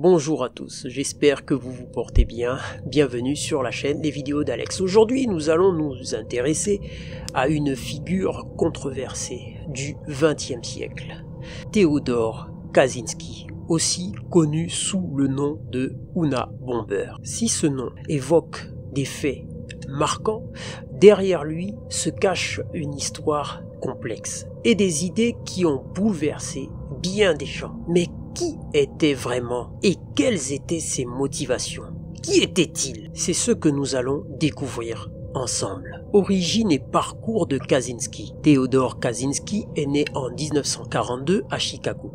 Bonjour à tous, j'espère que vous vous portez bien. Bienvenue sur la chaîne Les Vidéos d'Alex. Aujourd'hui, nous allons nous intéresser à une figure controversée du XXe siècle. Theodor Kaczynski, aussi connu sous le nom de Unabomber. Bomber. Si ce nom évoque des faits marquants, derrière lui se cache une histoire complexe et des idées qui ont bouleversé bien des gens. Mais qui était vraiment et quelles étaient ses motivations? Qui était-il? C'est ce que nous allons découvrir ensemble. Origine et parcours de Kaczynski. Theodor Kaczynski est né en 1942 à Chicago.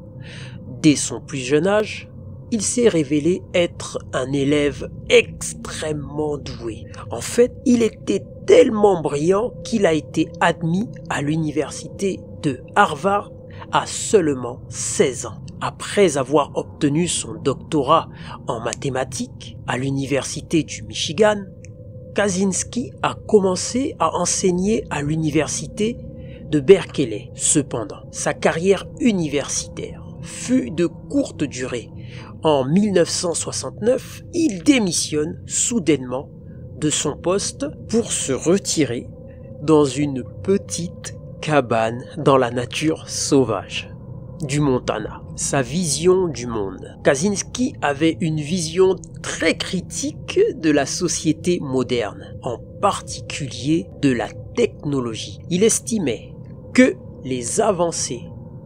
Dès son plus jeune âge, il s'est révélé être un élève extrêmement doué. En fait, il était tellement brillant qu'il a été admis à l'université de Harvard à seulement 16 ans. Après avoir obtenu son doctorat en mathématiques à l'université du Michigan, Kaczynski a commencé à enseigner à l'université de Berkeley. Cependant, sa carrière universitaire fut de courte durée. En 1969, il démissionne soudainement de son poste pour se retirer dans une petite cabane dans la nature sauvage du Montana. Sa vision du monde. Kaczynski avait une vision très critique de la société moderne, en particulier de la technologie. Il estimait que les avancées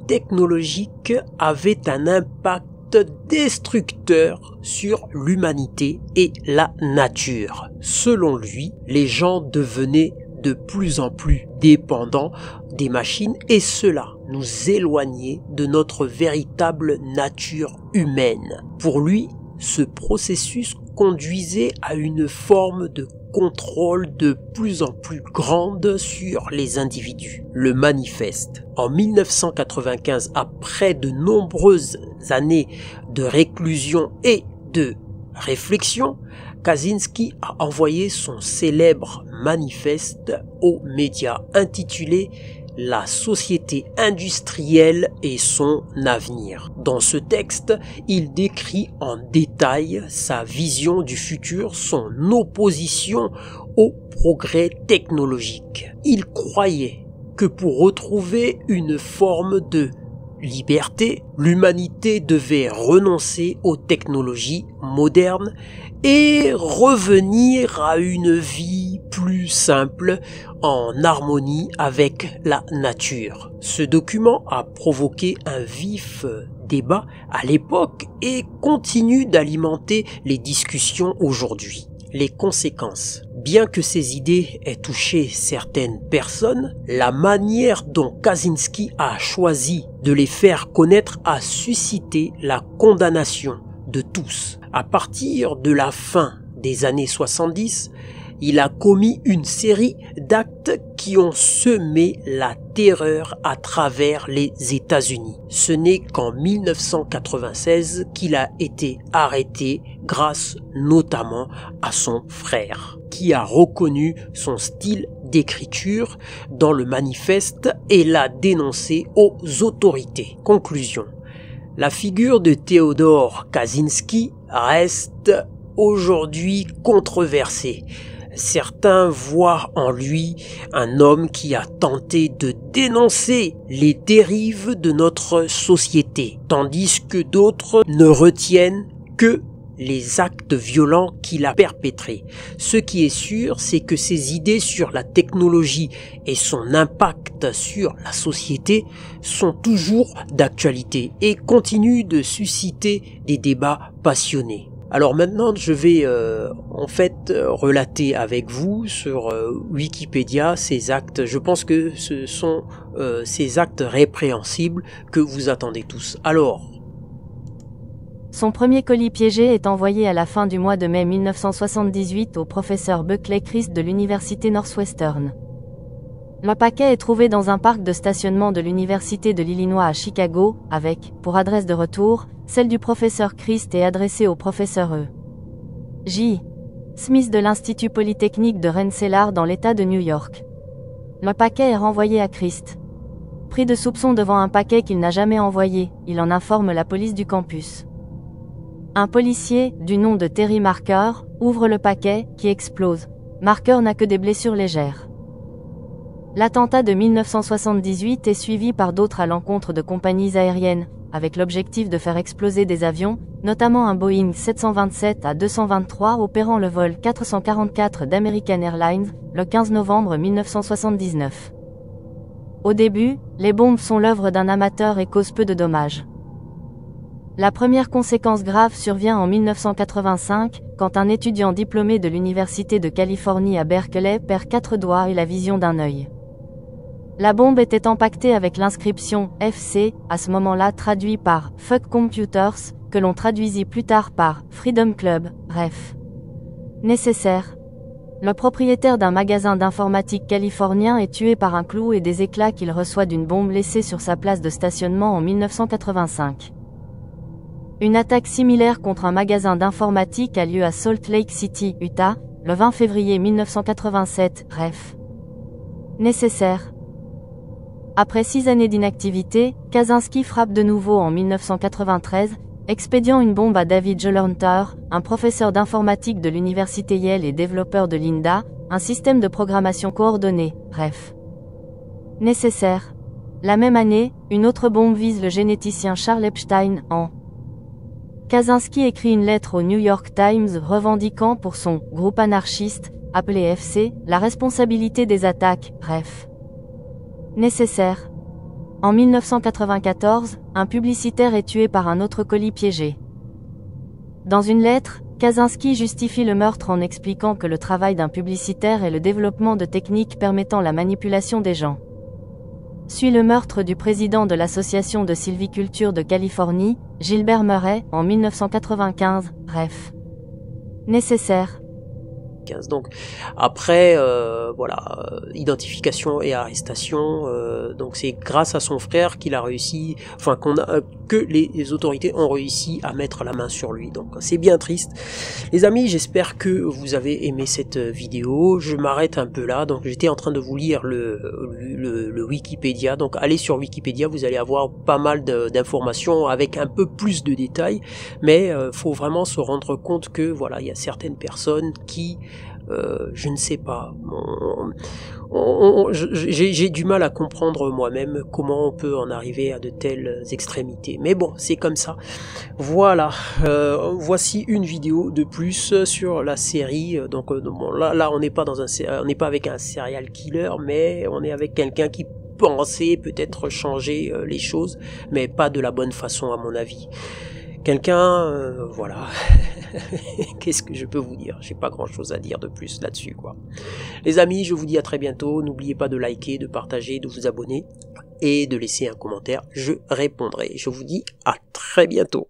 technologiques avaient un impact destructeur sur l'humanité et la nature. Selon lui, les gens devenaient de plus en plus dépendants des machines et cela nous éloignait de notre véritable nature humaine. Pour lui, ce processus conduisait à une forme de contrôle de plus en plus grande sur les individus. Le manifeste. En 1995, après de nombreuses années de réclusion et de réflexion, Kaczynski a envoyé son célèbre manifeste aux médias intitulé « La société industrielle et son avenir ». Dans ce texte, il décrit en détail sa vision du futur, son opposition au progrès technologique. Il croyait que pour retrouver une forme de liberté, l'humanité devait renoncer aux technologies modernes et revenir à une vie plus simple en harmonie avec la nature. Ce document a provoqué un vif débat à l'époque et continue d'alimenter les discussions aujourd'hui. Les conséquences. Bien que ces idées aient touché certaines personnes, la manière dont Kaczynski a choisi de les faire connaître a suscité la condamnation de tous. À partir de la fin des années 70, il a commis une série d'actes qui ont semé la terreur à travers les États-Unis. Ce n'est qu'en 1996 qu'il a été arrêté grâce notamment à son frère, qui a reconnu son style d'écriture dans le manifeste et l'a dénoncé aux autorités. Conclusion. La figure de Theodor Kaczynski reste aujourd'hui controversée. Certains voient en lui un homme qui a tenté de dénoncer les dérives de notre société, tandis que d'autres ne retiennent que les actes violents qu'il a perpétrés. Ce qui est sûr, c'est que ses idées sur la technologie et son impact sur la société sont toujours d'actualité et continuent de susciter des débats passionnés. Alors maintenant, je vais relater avec vous sur Wikipédia ces actes. Je pense que ce sont ces actes répréhensibles que vous attendez tous. Alors, son premier colis piégé est envoyé à la fin du mois de mai 1978 au professeur Buckley Christ de l'université Northwestern. Le paquet est trouvé dans un parc de stationnement de l'université de l'Illinois à Chicago, avec, pour adresse de retour, celle du professeur Christ et adressée au professeur E. J. Smith de l'Institut Polytechnique de Rensselaer dans l'État de New York. Le paquet est renvoyé à Christ. Pris de soupçon devant un paquet qu'il n'a jamais envoyé, il en informe la police du campus. Un policier, du nom de Terry Marker, ouvre le paquet, qui explose. Marker n'a que des blessures légères. L'attentat de 1978 est suivi par d'autres à l'encontre de compagnies aériennes, avec l'objectif de faire exploser des avions, notamment un Boeing 727-223 opérant le vol 444 d'American Airlines, le 15 novembre 1979. Au début, les bombes sont l'œuvre d'un amateur et causent peu de dommages. La première conséquence grave survient en 1985, quand un étudiant diplômé de l'Université de Californie à Berkeley perd 4 doigts et la vision d'un œil. La bombe était empaquetée avec l'inscription « FC », à ce moment-là traduit par « Fuck Computers », que l'on traduisit plus tard par « Freedom Club », bref. Nécessaire. Le propriétaire d'un magasin d'informatique californien est tué par un clou et des éclats qu'il reçoit d'une bombe laissée sur sa place de stationnement en 1985. Une attaque similaire contre un magasin d'informatique a lieu à Salt Lake City, Utah, le 20 février 1987, bref. Nécessaire. Après 6 années d'inactivité, Kaczynski frappe de nouveau en 1993, expédiant une bombe à David Gelernter, un professeur d'informatique de l'université Yale et développeur de Linda, un système de programmation coordonnée, bref. Nécessaire. La même année, une autre bombe vise le généticien Charles Epstein, en Kaczynski écrit une lettre au New York Times revendiquant pour son « groupe anarchiste », appelé FC, la responsabilité des attaques, bref. Nécessaire. En 1994, un publicitaire est tué par un autre colis piégé. Dans une lettre, Kaczynski justifie le meurtre en expliquant que le travail d'un publicitaire est le développement de techniques permettant la manipulation des gens. Suit le meurtre du président de l'Association de sylviculture de Californie, Gilbert Murray, en 1995, bref. Nécessaire. Donc après, identification et arrestation. Donc c'est grâce à son frère qu'il a réussi, que les autorités ont réussi à mettre la main sur lui. Donc c'est bien triste. Les amis, j'espère que vous avez aimé cette vidéo. Je m'arrête un peu là. Donc j'étais en train de vous lire le Wikipédia. Donc allez sur Wikipédia, vous allez avoir pas mal d'informations avec un peu plus de détails. Mais faut vraiment se rendre compte que voilà, il y a certaines personnes qui je ne sais pas, j'ai du mal à comprendre moi-même comment on peut en arriver à de telles extrémités, mais bon, c'est comme ça. Voilà, voici une vidéo de plus sur la série. Donc bon, là on n'est pas avec un serial killer, mais on est avec quelqu'un qui pensait peut-être changer les choses, mais pas de la bonne façon à mon avis. Quelqu'un, voilà, qu'est-ce que je peux vous dire? J'ai pas grand chose à dire de plus là-dessus, quoi. Les amis, je vous dis à très bientôt. N'oubliez pas de liker, de partager, de vous abonner et de laisser un commentaire. Je répondrai. Je vous dis à très bientôt.